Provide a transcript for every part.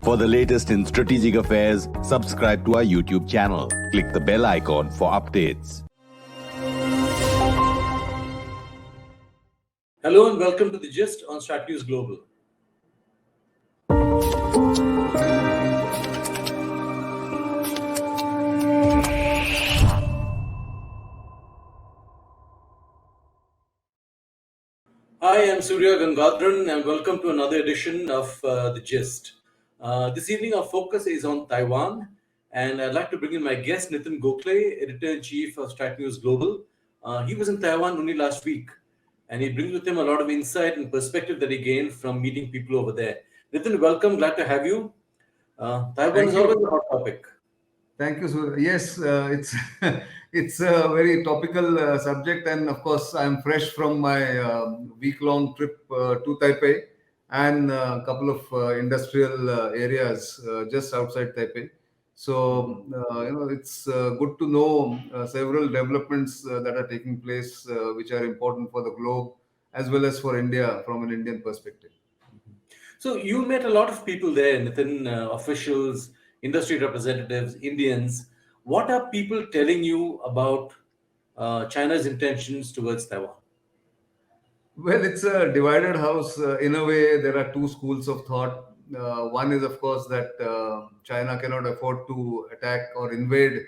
For the latest in strategic affairs, subscribe to our YouTube channel. Click the bell icon for updates. Hello and welcome to The Gist on StratNews Global. Hi, I'm Surya Gangadharan and welcome to another edition of The Gist. This evening our focus is on Taiwan and I'd like to bring in my guest Nitin Gokhale, Editor-in-Chief of StratNews Global. He was in Taiwan only last week and he brings with him a lot of insight and perspective that he gained from meeting people over there. Nitin, welcome, glad to have you. Taiwan is always a hot topic. Thank you, Surya. Yes, it's it's a very topical subject, and of course, I'm fresh from my week-long trip to Taipei and a couple of industrial areas just outside Taipei. So, it's good to know several developments that are taking place, which are important for the globe as well as for India from an Indian perspective. So you met a lot of people there, Nitin, officials, industry representatives, Indians. What are people telling you about China's intentions towards Taiwan? Well, it's a divided house. In a way, there are two schools of thought. One is, of course, that China cannot afford to attack or invade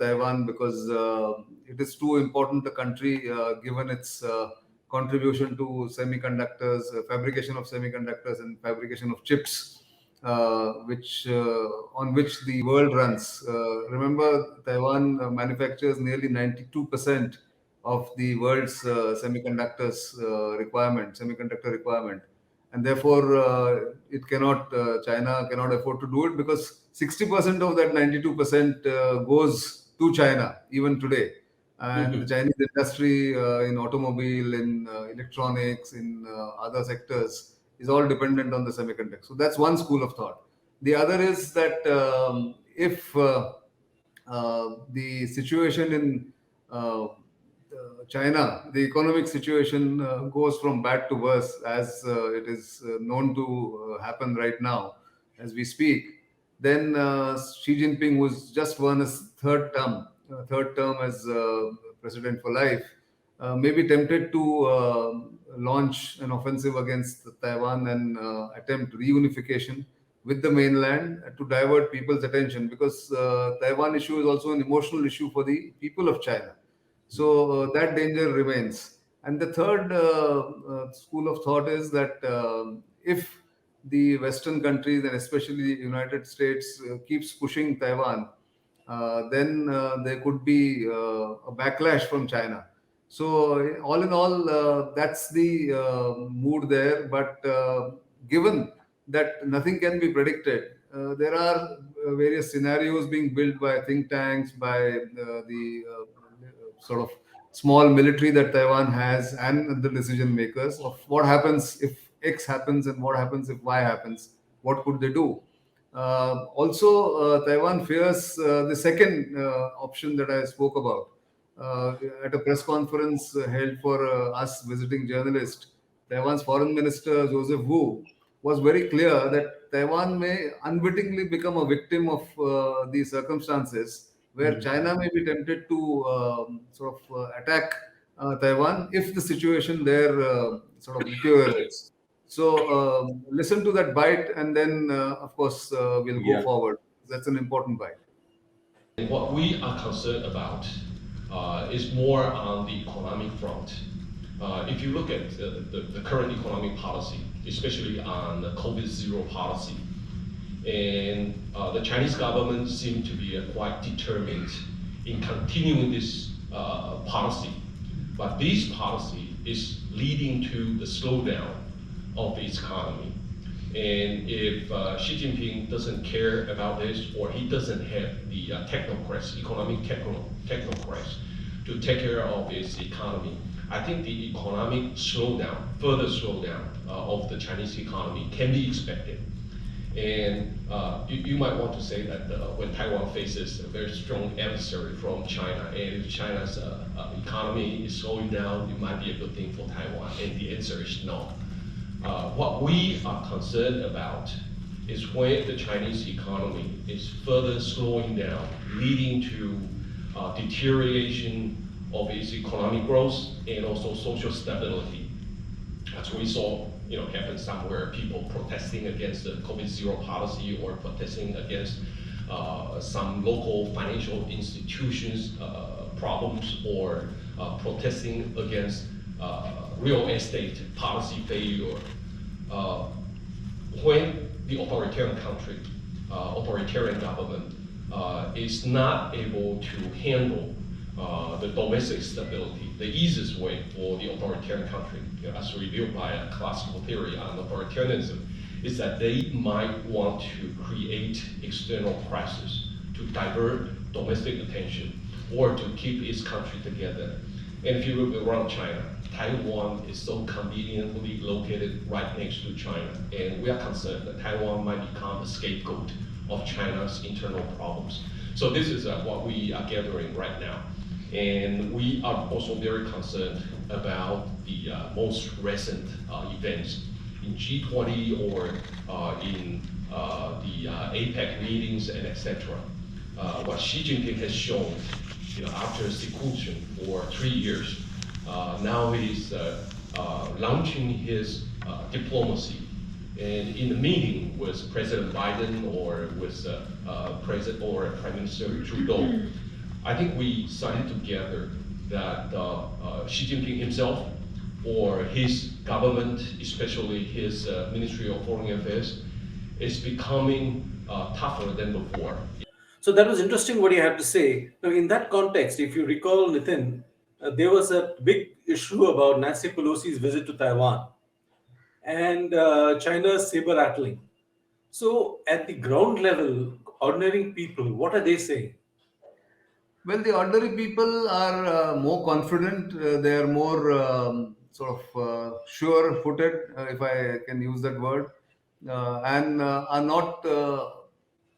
Taiwan because it is too important a country given its contribution to semiconductors, fabrication of semiconductors, and fabrication of chips, which on which the world runs. Remember, Taiwan manufactures nearly 92% of the world's semiconductor requirement, and therefore China cannot afford to do it because 60% of that 92% goes to China even today, and the Chinese industry in automobile, in electronics, in other sectors is all dependent on the semiconductor. So that's one school of thought. The other is that if the situation in China, the economic situation goes from bad to worse, as it is known to happen right now as we speak, then Xi Jinping, who's just won his third term as president for life, may be tempted to launch an offensive against Taiwan and attempt reunification with the mainland to divert people's attention, because Taiwan issue is also an emotional issue for the people of China. So that danger remains. And the third school of thought is that if the Western countries and especially the United States keeps pushing Taiwan, then there could be a backlash from China. So all in all, that's the mood there. But given that nothing can be predicted, there are various scenarios being built by think tanks, by the sort of small military that Taiwan has, and the decision makers of what happens if X happens and what happens if Y happens. What could they do? Also, Taiwan fears the second option that I spoke about. At a press conference held for us visiting journalists, Taiwan's foreign minister Joseph Wu was very clear that Taiwan may unwittingly become a victim of these circumstances, where China may be tempted to attack Taiwan if the situation there sort of deteriorates. So listen to that bite, and then of course we'll go forward. That's an important bite. What we are concerned about is more on the economic front. If you look at the current economic policy, especially on the COVID-0 policy, and the Chinese government seems to be quite determined in continuing this policy. But this policy is leading to the slowdown of the economy. And if Xi Jinping doesn't care about this, or he doesn't have the economic technocrats to take care of his economy, I think the further slowdown of the Chinese economy can be expected. And you might want to say that when Taiwan faces a very strong adversary from China, and if China's economy is slowing down, it might be a good thing for Taiwan. And the answer is no. What we are concerned about is when the Chinese economy is further slowing down, leading to deterioration of its economic growth and also social stability. As we saw, happen somewhere, people protesting against the COVID zero policy or protesting against some local financial institutions problems or protesting against real estate policy failure. When the authoritarian country, authoritarian government is not able to handle the domestic stability, the easiest way for the authoritarian country, as revealed by a classical theory on authoritarianism, is that they might want to create external crisis to divert domestic attention or to keep its country together. And if you look around China, Taiwan is so conveniently located right next to China, and we are concerned that Taiwan might become a scapegoat of China's internal problems. So this is what we are gathering right now. And we are also very concerned about the most recent events in G20 or in the APEC meetings and etc. What Xi Jinping has shown, after seclusion for 3 years, now he's launching his diplomacy. And in the meeting with President Biden or with President or Prime Minister Trudeau, I think we signed together that Xi Jinping himself or his government, especially his Ministry of Foreign Affairs, is becoming tougher than before. So that was interesting what you had to say. Now, in that context, if you recall, Nitin, there was a big issue about Nancy Pelosi's visit to Taiwan and China's saber rattling. So, at the ground level, ordinary people, what are they saying? Well, the ordinary people are more confident. They are more sort of sure-footed, if I can use that word, and are not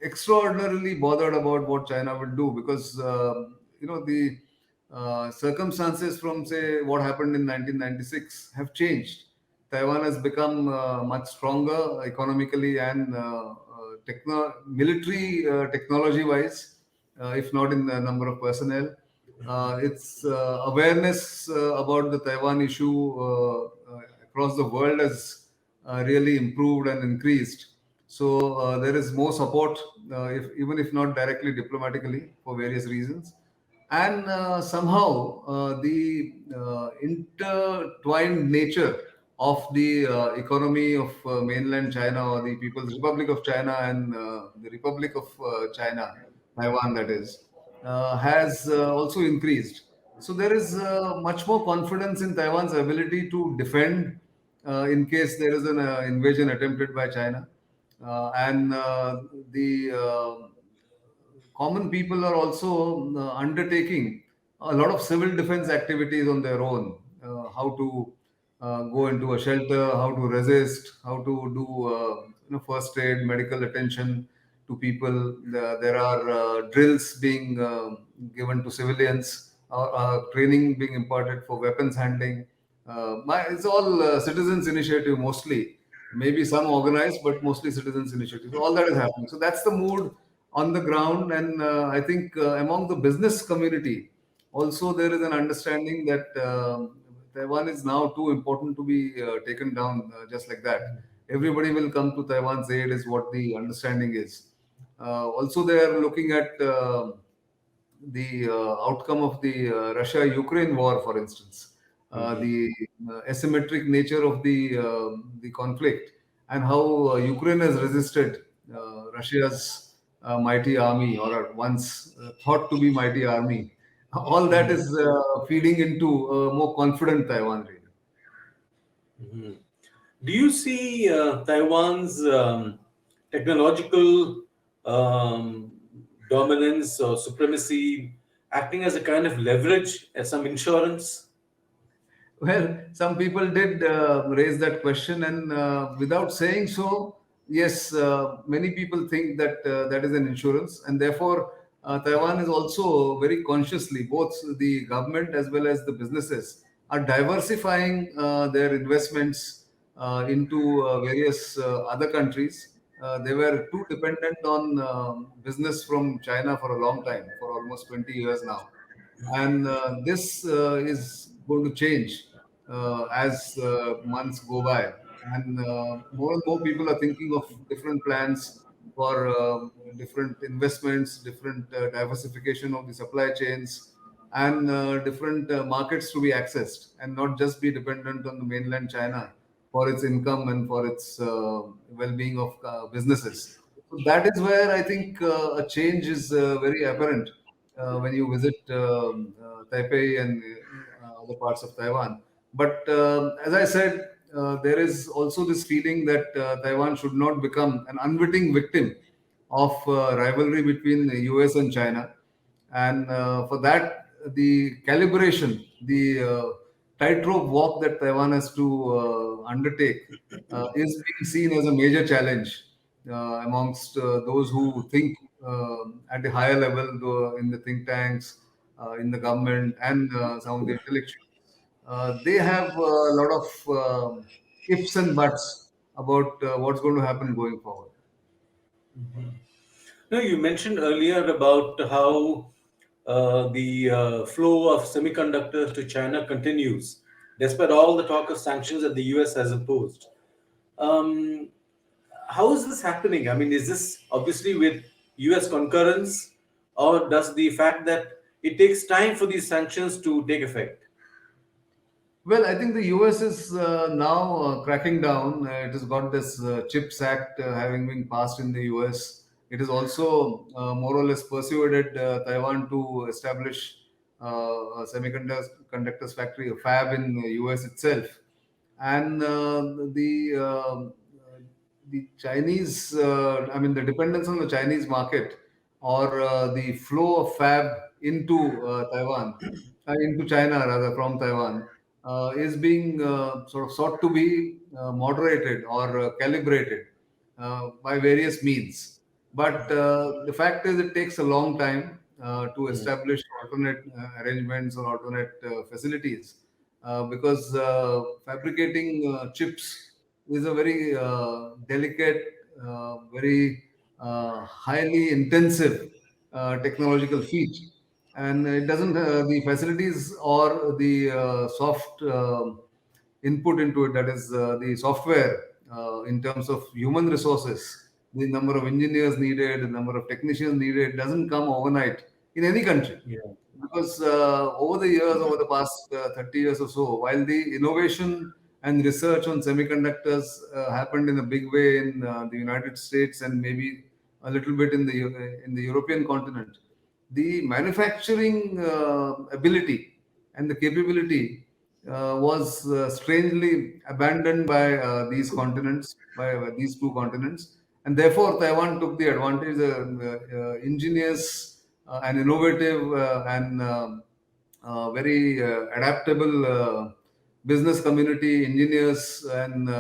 extraordinarily bothered about what China will do because the circumstances from say what happened in 1996 have changed. Taiwan has become much stronger economically and military technology-wise, if not in the number of personnel. Its awareness about the Taiwan issue across the world has really improved and increased. So there is more support, even if not directly diplomatically, for various reasons. And somehow the intertwined nature of the economy of mainland China or the People's Republic of China and the Republic of China, Taiwan that is, has also increased. So there is much more confidence in Taiwan's ability to defend in case there is an invasion attempted by China. And the common people are also undertaking a lot of civil defense activities on their own. How to go into a shelter, how to resist, how to do first aid, medical attention to people. There are drills being given to civilians, training being imparted for weapons handling. It's all citizens' initiative mostly. Maybe some organized, but mostly citizens' initiative. So all that is happening. So that's the mood on the ground, and I think among the business community, also there is an understanding that Taiwan is now too important to be taken down just like that. Everybody will come to Taiwan's aid, is what the understanding is. Also, they are looking at the outcome of the Russia-Ukraine war, for instance, the asymmetric nature of the conflict, and how Ukraine has resisted Russia's mighty army, or once thought to be mighty army. All that is feeding into a more confident Taiwan, really. Do you see Taiwan's technological dominance or supremacy acting as a kind of leverage, as some insurance? Well, some people did raise that question, and without saying so, yes, many people think that that is an insurance, and therefore Taiwan is also very consciously, both the government as well as the businesses are diversifying their investments into various other countries, they were too dependent on business from China for a long time, for almost 20 years now. And this is going to change as months go by. And more and more people are thinking of different plans for different investments, different diversification of the supply chains, and different markets to be accessed, and not just be dependent on the mainland China for its income and for its well-being of businesses. So that is where I think a change is very apparent when you visit Taipei and other parts of Taiwan. But as I said, there is also this feeling that Taiwan should not become an unwitting victim of rivalry between the US and China. And for that, the calibration, the tightrope walk that Taiwan has to undertake is being seen as a major challenge amongst those who think at the higher level, in the think tanks, in the government, and some of the intellectuals. They have a lot of ifs and buts about what's going to happen going forward. No, you mentioned earlier about how the flow of semiconductors to China continues, despite all the talk of sanctions that the US has imposed. Um, how is this happening? I mean, is this obviously with US concurrence, or does the fact that it takes time for these sanctions to take effect? Well, I think the US is now cracking down. It has got this CHIPS Act having been passed in the US. It has also more or less persuaded Taiwan to establish a semiconductors factory, a fab in the US itself. And the Chinese, I mean, the dependence on the Chinese market, or the flow of fab into Taiwan, into China rather, from Taiwan, is being sort of sought to be moderated or calibrated by various means. But the fact is, it takes a long time to establish alternate arrangements or alternate facilities, because fabricating chips is a very delicate, very highly intensive technological feat, and it doesn't the facilities or the soft input into it, that is the software, in terms of human resources, the number of engineers needed, the number of technicians needed, doesn't come overnight in any country. Yeah. Because over the years, over the past 30 years or so, while the innovation and research on semiconductors happened in a big way in the United States and maybe a little bit in the European continent, the manufacturing ability and the capability was strangely abandoned by these continents, by these two continents, and therefore Taiwan took the advantage. Ingenious and innovative and very adaptable business community, engineers and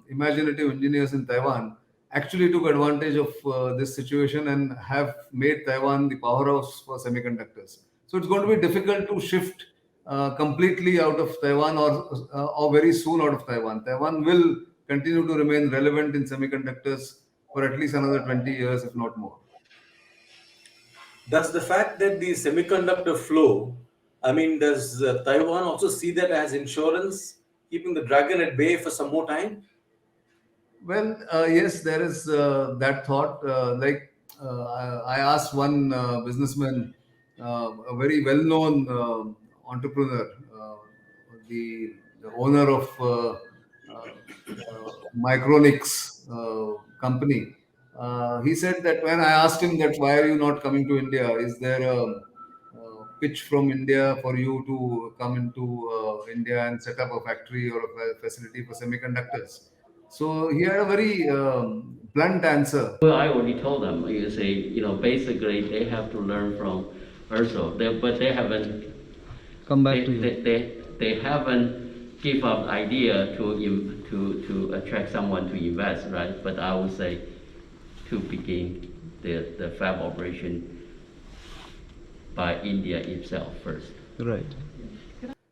imaginative engineers in Taiwan actually took advantage of this situation and have made Taiwan the powerhouse for semiconductors. So it's going to be difficult to shift completely out of Taiwan, or very soon out of Taiwan. Taiwan will continue to remain relevant in semiconductors for at least another 20 years, if not more. Does the fact that the semiconductor flow, I mean, does Taiwan also see that as insurance, keeping the dragon at bay for some more time? Well, yes, there is that thought. I asked one businessman, a very well-known entrepreneur, the owner of Micronics company. He said that when I asked him that why are you not coming to India? Is there a pitch from India for you to come into India and set up a factory or a facility for semiconductors? So he had a very blunt answer. Well, I already told them. You say, basically they have to learn from also. But they haven't Come back they, to you. they haven't give up idea to attract someone to invest, right? But I would say to begin the fab operation by India itself first. Right.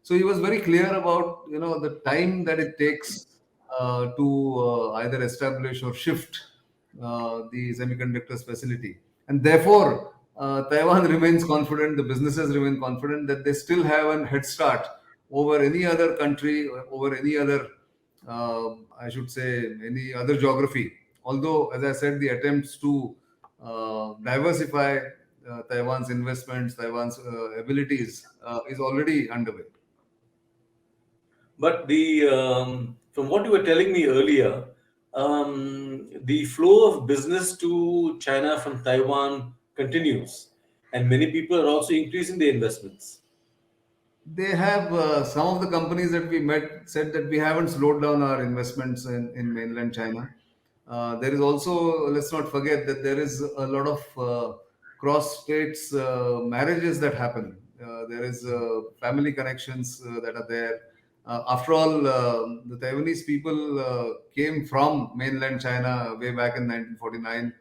So he was very clear about the time that it takes to either establish or shift the semiconductors facility. And therefore, Taiwan remains confident, the businesses remain confident that they still have a head start over any other country, over any other, I should say, any other geography. Although, as I said, the attempts to diversify Taiwan's investments, Taiwan's abilities is already underway. But from what you were telling me earlier, the flow of business to China from Taiwan continues, and many people are also increasing their investments. They have some of the companies that we met said that we haven't slowed down our investments in mainland China. There is also, let's not forget that there is a lot of cross states marriages that happen. There is family connections that are there. After all, the Taiwanese people came from mainland China way back in 1949.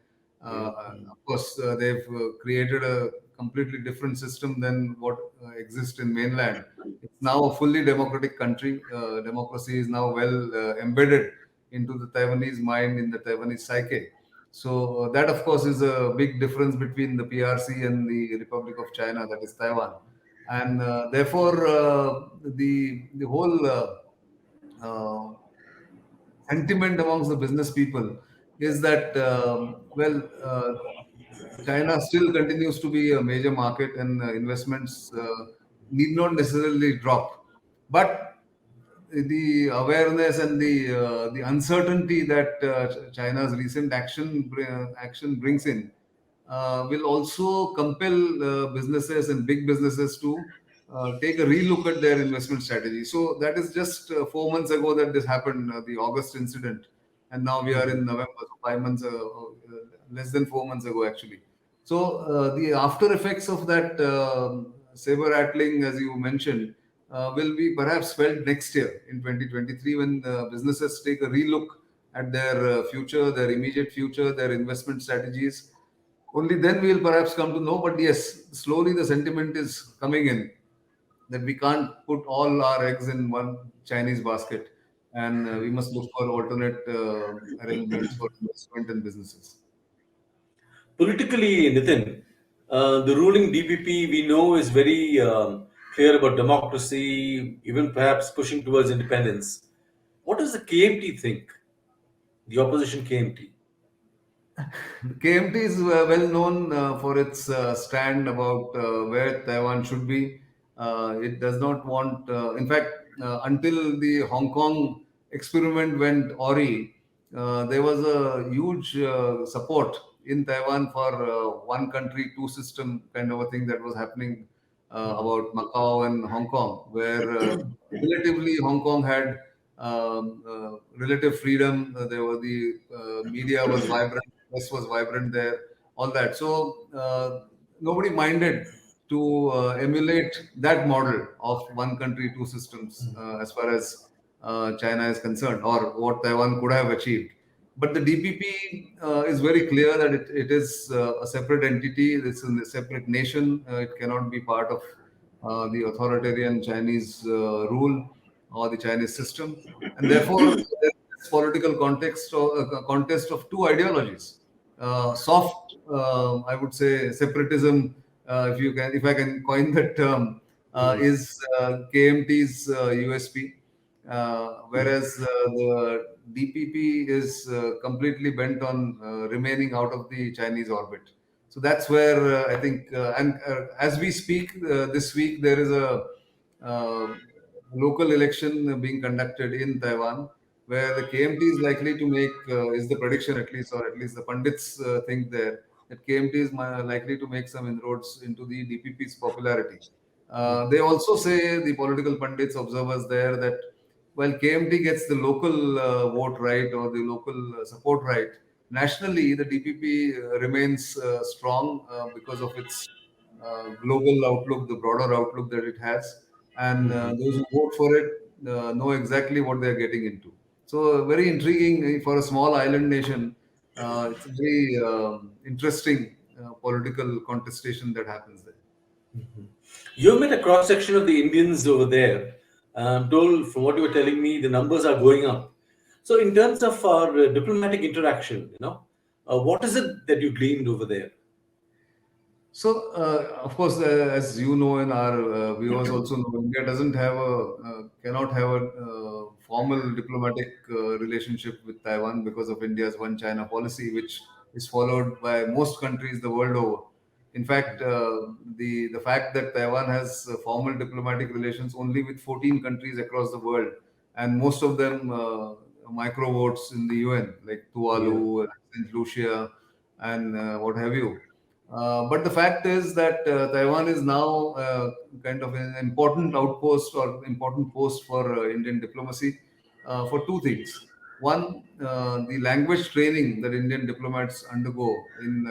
Of course, they've created a completely different system than what exists in mainland. It's now a fully democratic country. Democracy is now well embedded into the Taiwanese mind, in the Taiwanese psyche. So that, of course, is a big difference between the PRC and the Republic of China, that is Taiwan, and therefore the whole uh, sentiment amongst the business people is that China still continues to be a major market, and investments need not necessarily drop. But the awareness and the uncertainty that China's recent action brings in will also compel businesses and big businesses to take a relook at their investment strategy. So that is just 4 months ago that this happened, the August incident, and now we are in November, so 5 months, less than 4 months ago actually. So the after effects of that saber rattling, as you mentioned, will be perhaps felt next year in 2023 when businesses take a relook at their future, their immediate future, their investment strategies. Only then we will perhaps come to know. But yes, slowly the sentiment is coming in that we can't put all our eggs in one Chinese basket, and we must look for alternate arrangements for investment and businesses. Politically, Nitin, the ruling DPP we know is very clear about democracy, even perhaps pushing towards independence. What does the KMT think? The opposition KMT. KMT is well known for its stand about where Taiwan should be. It does not want, in fact, until the Hong Kong experiment went awry, there was a huge support in Taiwan for one country, two system kind of a thing that was happening about Macau and Hong Kong, where relatively Hong Kong had relative freedom. There were the media was vibrant, press was vibrant there, all that. So nobody minded to emulate that model of one country, two systems as far as China is concerned, or what Taiwan could have achieved. But the DPP is very clear that it is a separate entity, it's a separate nation, it cannot be part of the authoritarian Chinese rule or the Chinese system. And therefore, there is political context or contest of two ideologies. Soft, I would say, separatism, if I can coin that term, is KMT's USP, whereas the DPP is completely bent on remaining out of the Chinese orbit. So that's where I think, and as we speak, this week there is a local election being conducted in Taiwan, where the KMT is likely to make, is the prediction at least, or at least the pundits think there, that KMT is likely to make some inroads into the DPP's popularity. They also say, the political pundits, observers there, that while KMT gets the local vote right or the local support right, nationally the DPP remains strong because of its global outlook, the broader outlook that it has, and those who vote for it know exactly what they're getting into. So, very intriguing for a small island nation. It's a very interesting political contestation that happens there. You've met a cross section of the Indians over there. I'm told from what you were telling me, the numbers are going up. So, in terms of our diplomatic interaction, What is it that you gleaned over there? So, of course, as you know, and our viewers also know, India doesn't have cannot have a formal diplomatic relationship with Taiwan because of India's One China policy, which is followed by most countries the world over. In fact, the fact that Taiwan has formal diplomatic relations only with 14 countries across the world, and most of them micro votes in the UN, like Yeah. Tuvalu, Saint Lucia, and what have you. But the fact is that Taiwan is now kind of an important outpost or important post for Indian diplomacy for two things. One, the language training that Indian diplomats undergo in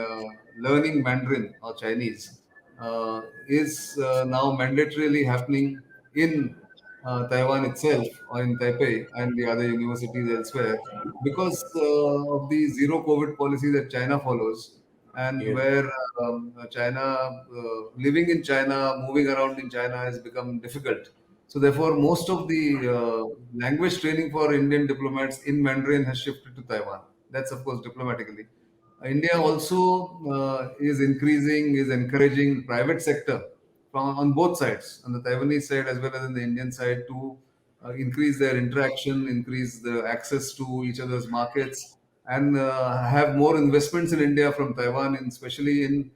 learning Mandarin or Chinese is now mandatorily happening in Taiwan itself or in Taipei and the other universities elsewhere because of the zero COVID policy that China follows and Yeah. where China, living in China, moving around in China has become difficult. So therefore, most of the language training for Indian diplomats in Mandarin has shifted to Taiwan. That's of course diplomatically. India also is encouraging private sector on both sides, on the Taiwanese side as well as on the Indian side, to increase their interaction, increase the access to each other's markets, and have more investments in India from Taiwan, especially in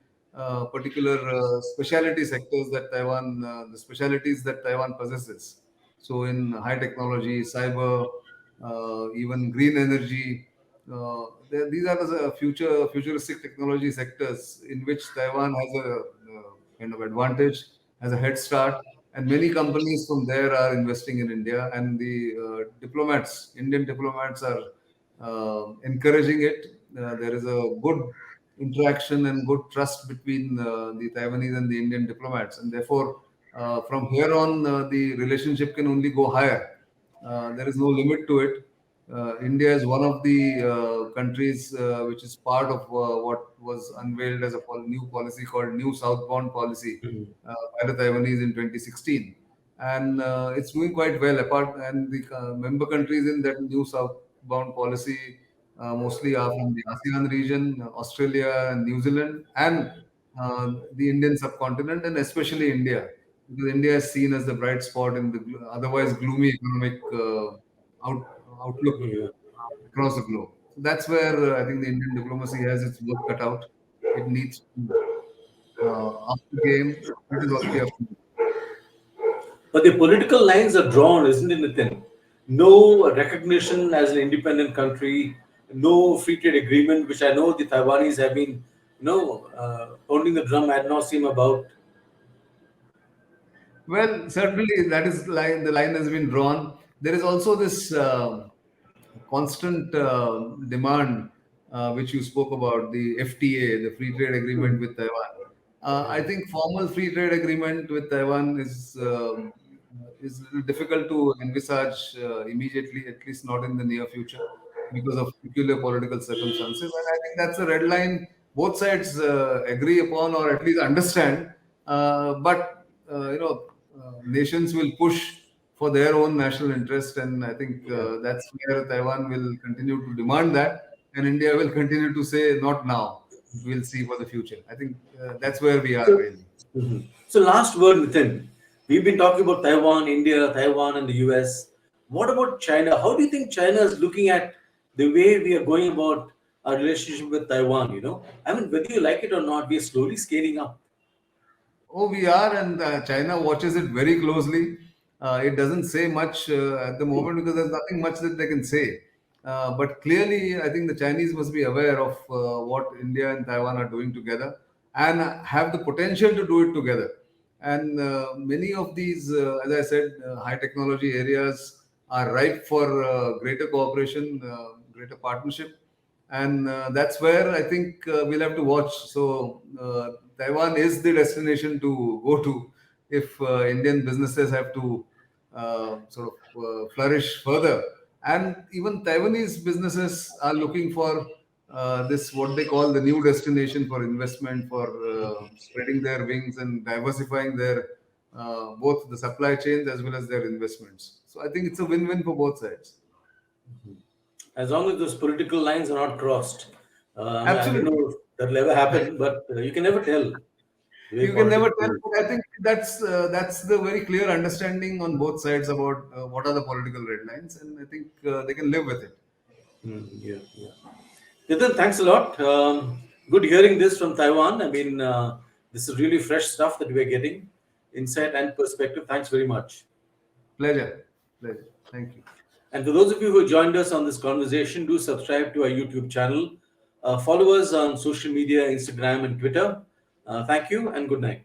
particular specialty sectors that the specialities that Taiwan possesses. So in high technology, cyber, even green energy, these are the futuristic technology sectors in which Taiwan has a kind of advantage, has a head start, and many companies from there are investing in India, and the Indian diplomats are encouraging it. There is a good interaction and good trust between the Taiwanese and the Indian diplomats, and therefore, from here on, the relationship can only go higher. There is no limit to it. India is one of the countries which is part of what was unveiled as a new policy called New Southbound Policy by the Taiwanese in 2016, and it's doing quite well. And the member countries in that New Southbound Policy mostly are from the ASEAN region, Australia, and New Zealand, and the Indian subcontinent, and especially India, because India is seen as the bright spot in the otherwise gloomy economic outlook Yeah. across the globe. So that's where I think the Indian diplomacy has its work cut out. It needs to up the game. That is all we have to do. But the political lines are drawn, isn't it, Nitin? No recognition as an independent country, no free trade agreement, which I know the Taiwanese have been, pounding the drum ad nauseum about. Well, certainly that is line. The line has been drawn. There is also this constant demand, which you spoke about, the FTA, the Free Trade Agreement with Taiwan. I think formal free trade agreement with Taiwan is a little difficult to envisage immediately, at least not in the near future, because of peculiar political circumstances. And I think that's a red line both sides agree upon or at least understand. But nations will push for their own national interest, and I think Yeah. that's where Taiwan will continue to demand that, and India will continue to say, "Not now. We'll see for the future." I think that's where we are So, really. so last word, Nitin. We've been talking about Taiwan, India, Taiwan, and the US. What about China? How do you think China is looking at the way we are going about our relationship with Taiwan? I mean, whether you like it or not, we are slowly scaling up. Oh, we are, and China watches it very closely. It doesn't say much at the moment because there's nothing much that they can say. But clearly, I think the Chinese must be aware of what India and Taiwan are doing together and have the potential to do it together. And many of these, as I said, high technology areas are ripe for greater cooperation, greater partnership, and that's where I think we'll have to watch. So Taiwan is the destination to go to if Indian businesses have to sort of flourish further. And even Taiwanese businesses are looking for this what they call the new destination for investment, for spreading their wings and diversifying their both the supply chains as well as their investments. So I think it's a win-win for both sides. As long as those political lines are not crossed. I don't Absolutely. know if that'll ever happen, but you can never tell. The way You can never politics tell, goes. but I think that's the very clear understanding on both sides about what are the political red lines, and I think they can live with it. Yeah, yeah. Nitin, thanks a lot. Good hearing this from Taiwan. I mean, this is really fresh stuff that we're getting, insight and perspective. Thanks very much. Pleasure, pleasure. Thank you. And for those of you who joined us on this conversation, do subscribe to our YouTube channel. Follow us on social media, Instagram and Twitter. Thank you and good night.